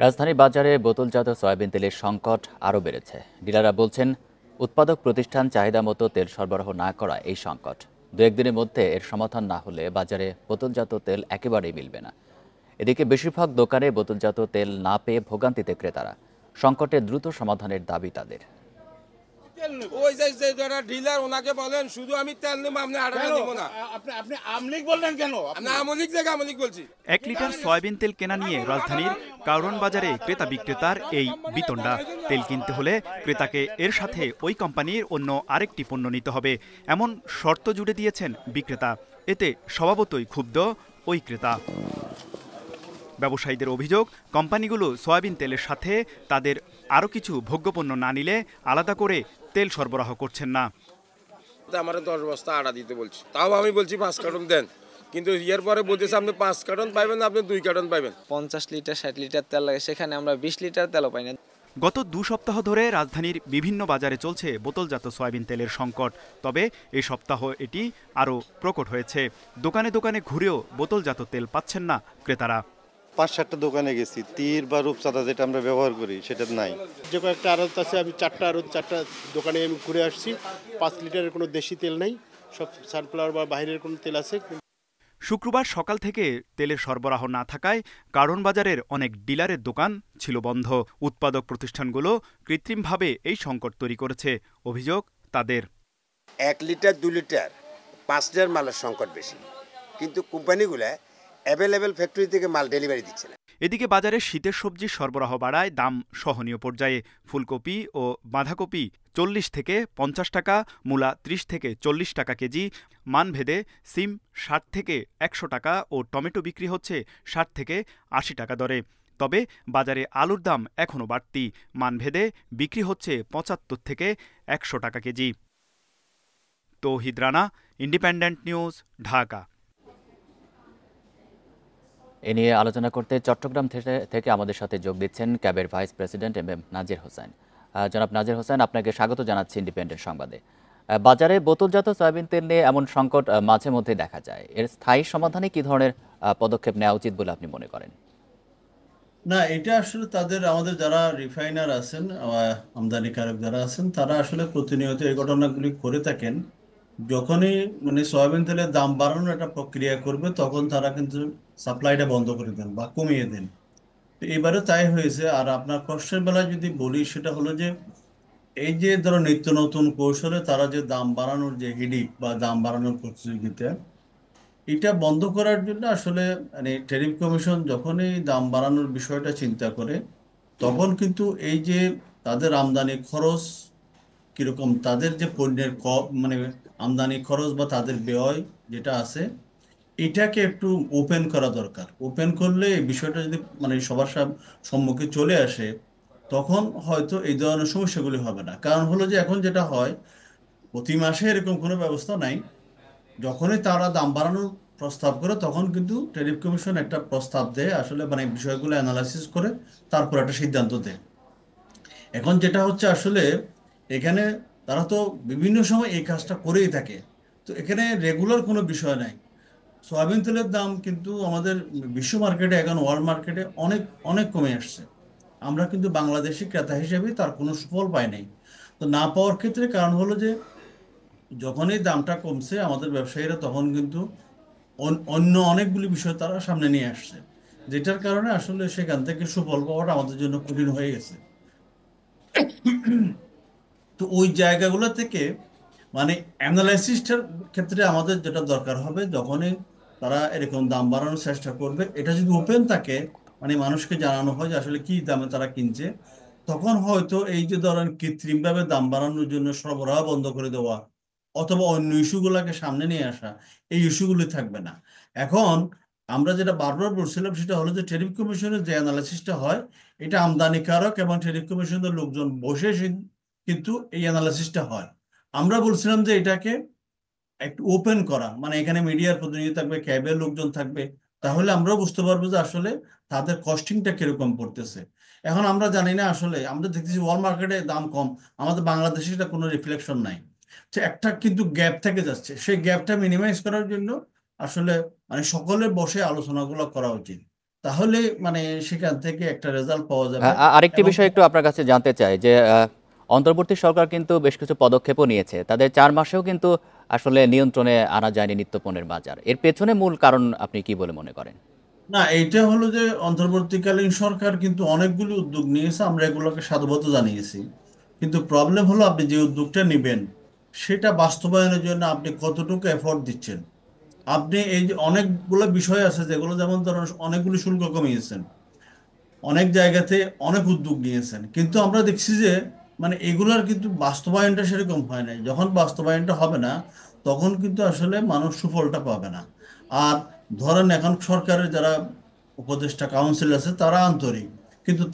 রাজধানীর বাজারে বোতলজাত সয়াবিন তেলের সংকট আরও বেড়েছে। ডিলাররা বলছেন, উৎপাদক প্রতিষ্ঠান চাহিদা মতো তেল সরবরাহ না করা এই সংকট। দু একদিনের মধ্যে এর সমাধান না হলে বাজারে বোতলজাত তেল একেবারেই মিলবে না। এদিকে বেশিরভাগ দোকানে বোতলজাত তেল না পেয়ে ভোগান্তিতে ক্রেতারা। সংকটের দ্রুত সমাধানের দাবি তাদের। ওই যে যারা ডিলার ওনাকে বলেন শুধু আমি তেল নেবো, আপনি আড়াটা দিব না। আপনি আমলিক বললেন কেন? আপনি আমলিক থেকে আমলিক বলছি। 1 লিটার সয়াবিন তেল কেনা নিয়ে রাজধানীর কারওয়ান বাজারে ক্রেতা বিক্রেতার এই বিতণ্ডা। তেল কিনতে হলে ক্রেতাকে এর সাথে ওই কোম্পানির অন্য আরেকটি পণ্য নিতে হবে, এমন শর্ত জুড়ে দিয়েছেন বিক্রেতা। এতে স্বভাবতই ক্ষুব্ধ ওই ক্রেতা। ব্যবসায়ীদের অভিযোগ, কোম্পানিগুলো সয়াবিন তেলের সাথে তাদের আরও কিছু ভোগ্যপণ্য না নিলে আলাদা করে তেল সরবরাহ করছেন না। আমার 10 বস্তা আড়া দিতে বলছি, তাও আমি বলছি 5 কার্টন দেন, কিন্তু এর পরে বলতেছে আপনি 5 কার্টন পাইবেন না, আপনি 2 কার্টন পাইবেন। 50 লিটার 60 লিটার তেল লাগে, সেখানে আমরা 20 লিটার তেলও পাই না। গত 2 সপ্তাহ ধরে রাজধানীর বিভিন্ন বাজারে চলছে বোতলজাত সয়াবিন তেলের সংকট। তবে এই সপ্তাহ এটি আরও প্রকট হয়েছে। দোকানে দোকানে ঘুরেও বোতলজাত তেল পাচ্ছেন না ক্রেতারা। 5-7টা দোকানে গেছি, তীর বা রূপচাঁদা যেটা আমরা ব্যবহার করি সেটা নাই। যে কয়েকটা আড়ত আছে, আমি 4টা দোকানে আমি ঘুরে আসছি। 5 লিটারের কোনো দেশি তেল নাই, সব সানফ্লাওয়ার বা বাইরের কোনো তেল আছে। শুক্রবার সকাল থেকে তেলের সরবরাহ না থাকায় কারওয়ান বাজারের অনেক ডিলারের দোকান ছিল বন্ধ। উৎপাদক প্রতিষ্ঠানগুলো কৃত্রিমভাবে এই সংকট তৈরি করেছে, অভিযোগ তাদের। 1 লিটার 2 লিটার 5 লিটার মালের সংকট বেশি, কিন্তু কোম্পানিগুলো অ্যাভেলেবেল ফ্যাক্টরি থেকে মাল ডেলিভারি দিচ্ছে না। এদিকে বাজারে শীতের সবজির সরবরাহ বাড়ায় দাম সহনীয় পর্যায়ে। ফুলকপি ও বাঁধাকপি 40 থেকে 50 টাকা, মূলা 30 থেকে 40 টাকা কেজি, মানভেদে সিম 60 থেকে 100 টাকা ও টমেটো বিক্রি হচ্ছে 60 থেকে 80 টাকা দরে। তবে বাজারে আলুর দাম এখনও বাড়তি, মানভেদে বিক্রি হচ্ছে 75 থেকে 100 টাকা কেজি। তৌহিদ রানা, ইন্ডিপেন্ডেন্ট নিউজ, ঢাকা। এ নিয়ে আলোচনা করতে চট্টগ্রাম থেকে আমাদের সাথে যোগ দিচ্ছেন ক্যাবের ভাইস প্রেসিডেন্ট এম এম নাজির হোসেন। জনাব নাজির হোসেন, আপনাকে স্বাগত জানাচ্ছি ইন্ডিপেন্ডেন্ট সংবাদে। বাজারে বোতলজাত সয়াবিন তেল নিয়ে এমন সংকট মাঝে মধ্যে দেখা যায়। এর স্থায়ী সমাধানে কি ধরনের পদক্ষেপ নেওয়া উচিত বলে আপনি মনে করেন? না, এটা আসলে আমাদের যারা রিফাইনার আছেন, আমদানিকারক যারা আছেন, তারা আসলে প্রতিনিয়ত এই ঘটনাগুলি করে থাকেন। যখনই মানে সয়াবিন তেলের দাম বাড়ানোর একটা প্রক্রিয়া করবে, তখন তারা কিন্তু সাপ্লাইটা বন্ধ করে দেন বা কমিয়ে দেন। তো এবারে তাই হয়েছে। আর আপনার প্রশ্নের বেলায় যদি বলি, সেটা হলো যে এই যে ধরো নিত্য নতুন কৌশলে তারা যে দাম বাড়ানোর যে হিডিক বা দাম বাড়ানোর প্রতিযোগিতা, এটা বন্ধ করার জন্য আসলে মানে ট্যারিফ কমিশন যখনই দাম বাড়ানোর বিষয়টা চিন্তা করে, তখন কিন্তু এই যে তাদের আমদানি খরচ কিরকম, তাদের যে পণ্যের মানে আমদানি খরচ বা তাদের ব্যয় যেটা আছে, এটাকে একটু ওপেন করা দরকার। ওপেন করলে এই বিষয়টা যদি মানে সবার সম্মুখে চলে আসে, তখন হয়তো এই ধরনের সমস্যাগুলি হবে না। কারণ হলো যে এখন যেটা হয়, প্রতি মাসে এরকম কোনো ব্যবস্থা নাই। যখনই তারা দাম বাড়ানোর প্রস্তাব করে, তখন কিন্তু ট্যারিফ কমিশন একটা প্রস্তাব দেয়, আসলে মানে বিষয়গুলো অ্যানালাইসিস করে তারপর একটা সিদ্ধান্ত দেয়। এখন যেটা হচ্ছে আসলে এখানে তারা তো বিভিন্ন সময় এই কাজটা করেই থাকে, তো এখানে রেগুলার কোনো বিষয় নাই। সয়াবিন তেলের দাম কিন্তু আমাদের বিশ্ব মার্কেটে, এখন ওয়ার্ল্ড মার্কেটে অনেক অনেক কমে আসছে। আমরা কিন্তু বাংলাদেশি ক্রেতা হিসেবে তার কোনো সুফল পাই নাই। তো না পাওয়ার ক্ষেত্রে কারণ হলো যে যখনই দামটা কমছে, আমাদের ব্যবসায়ীরা তখন কিন্তু অন্য অনেকগুলি বিষয় তারা সামনে নিয়ে আসছে, যেটার কারণে আসলে সেখান থেকে সুফল পাওয়াটা আমাদের জন্য কঠিন হয়ে গেছে। তো ওই জায়গাগুলো থেকে মানে অ্যানালাইসিসটার ক্ষেত্রে আমাদের যেটা দরকার হবে, যখনই তারা এরকম দাম বাড়ানোর চেষ্টা করবে, এটা যদি ওপেন থাকে, মানে মানুষকে জানানো হয় যে আসলে কি দামে তারা কিনছে, তখন হয়তো এই যে ধরেন কৃত্রিমভাবে দাম বাড়ানোর জন্য সরবরাহ বন্ধ করে দেওয়া অথবা অন্য ইস্যুগুলোকে সামনে নিয়ে আসা, এই ইস্যুগুলি থাকবে না। এখন আমরা যেটা বারবার বলছিলাম, সেটা হলো যে ট্যারিফ কমিশনের যে অ্যানালাইসিসটা হয়, এটা আমদানিকারক এবং ট্যারিফ কমিশনের লোকজন বসে কিন্তু এই অ্যানালাইসিসটা হয়। আমরা বলছিলাম যে এটাকে একটু ওপেন করা, মানে এখানে মিডিয়ার প্রতিনিধি থাকবে, ক্যাবের লোকজন থাকবে, তাহলে আমরাও বুঝতে পারবো যে আসলে তাদের কস্টিংটা কিরকম পড়তেছে। এখন আমরা জানি না, আসলে আমরা দেখতেছি ওয়ার্ল্ড মার্কেটে দাম কম, আমাদের বাংলাদেশে এটা কোনো রিফ্লেকশন নাই। তো একটা কিন্তু গ্যাপ থেকে যাচ্ছে, সেই গ্যাপটা মিনিমাইজ করার জন্য আসলে মানে সকলে বসে আলোচনাগুলো করা উচিত। তাহলে মানে সেখান থেকে একটা রেজাল্ট পাওয়া যাবে। আরেকটি এবং বিষয় একটু আপনার কাছে জানতে চাই যে অন্তর্বর্তী সরকার কিন্তু বেশ কিছু পদক্ষেপও নিয়েছে। তাদের ৪ মাসেও কিন্তু আসলে নিয়ন্ত্রণে আনা যায়নি নিত্যপণ্যের বাজার। এর পেছনে মূল কারণ আপনি কি বলে মনে করেন? না, এইটা হলো যে অন্তর্বর্তীকালীন সরকার কিন্তু অনেকগুলো উদ্যোগ নিয়েছে, আমরা এগুলোকে সাধুবাদ জানিয়েছি। কিন্তু প্রবলেম হলো আপনি যে উদ্যোগটা নেবেন সেটা বাস্তবায়নের জন্য আপনি কতটুকু এফোর্ট দিচ্ছেন। আপনি এই যে অনেকগুলো বিষয় আছে যেগুলো, যেমন ধরুন অনেকগুলো শুল্ক কমিয়েছেন, অনেক জায়গাতে অনেক উদ্যোগ নিয়েছেন, কিন্তু আমরা দেখছি যে মানে এগুলার কিন্তু বাস্তবায়নটা সেরকম হয় নাই। যখন বাস্তবায়নটা হবে না তখন কিন্তু আসলে মানুষ সুফলটা পাবে না। আর ধরেন এখন সরকারের যারা উপদেষ্টা কাউন্সিল আছে তারা আন্তরিক, কিন্তু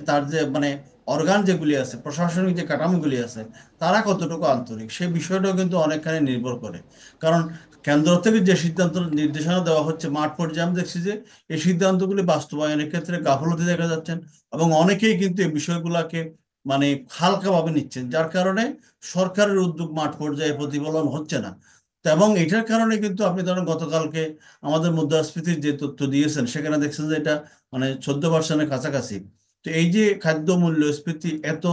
তার যে মানে অর্গান যেগুলি আছে, প্রশাসনিক যে কাঠামোগুলি আছে, তারা কতটুকু আন্তরিক সেই বিষয়টাও কিন্তু অনেকখানি নির্ভর করে। কারণ কেন্দ্র থেকে যে সিদ্ধান্ত নির্দেশনা দেওয়া হচ্ছে মাঠ পর্যায়ে আমি দেখছি যে এই সিদ্ধান্তগুলি বাস্তবায়নের ক্ষেত্রে গাফলতি দেখা যাচ্ছেন, এবং অনেকেই কিন্তু এই বিষয়গুলোকে মানে হালকাভাবে নিচ্ছেন, যার কারণে সরকারের উদ্যোগ মাঠ পর্যায়ে প্রতিফলন হচ্ছে না। তো এবং এটার কারণে কিন্তু আপনি ধরেন গতকালকে আমাদের মুদ্রাস্ফীতির যে তথ্য দিয়েছেন সেখানে দেখছেন যে এটা মানে 14% কাছাকাছি। তো এই যে খাদ্য মূল্যস্ফীতি এত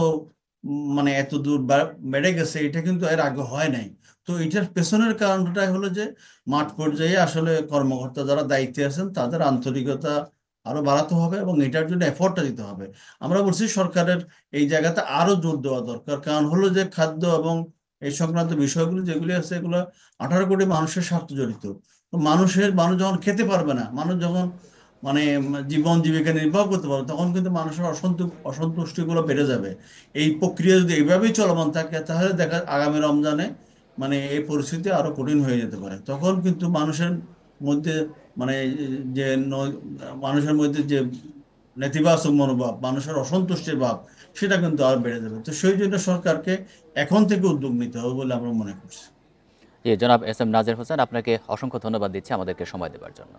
মানে এত দূর বেড়ে গেছে, এটা কিন্তু এর আগে হয় নাই। তো এটার পেছনের কারণটাই হলো যে মাঠ পর্যায়ে আসলে কর্মকর্তা যারা দায়িত্বে আছেন তাদের আন্তরিকতা আরো বাড়াতে হবে এবং এটার জন্য এফোর্টটা দিতে হবে। আমরা বলছি সরকারের এই জায়গাতে আরো জোর দেওয়া দরকার, কারণ হলো যে খাদ্য এবং এই সংক্রান্ত বিষয়গুলো যেগুলি আছে এগুলো 18 কোটি মানুষের স্বার্থ জড়িত। তো মানুষ যখন খেতে পারবে না, মানুষ যখন মানে জীবন জীবিকা নির্বাহ করতে পারবে, তখন কিন্তু মানুষের অসন্তুষ্টিগুলো বেড়ে যাবে। এই প্রক্রিয়া যদি এইভাবেই চলমান থাকে তাহলে দেখা আগামী রমজানে মানে এই পরিস্থিতি আরো কঠিন হয়ে যেতে পারে। তখন কিন্তু মানুষের মধ্যে মানে যে মানুষের মধ্যে যে নেতিবাচক মনোভাব, মানুষের অসন্তুষ্টির ভাব, সেটা কিন্তু আর বেড়ে যাবে। তো সেই জন্য সরকারকে এখন থেকে উদ্যোগ নিতে হবে বলে আমরা মনে করছি। জি, জনাব এস এম নাজির হোসেন, আপনাকে অসংখ্য ধন্যবাদ দিচ্ছি আমাদেরকে সময় দেওয়ার জন্য।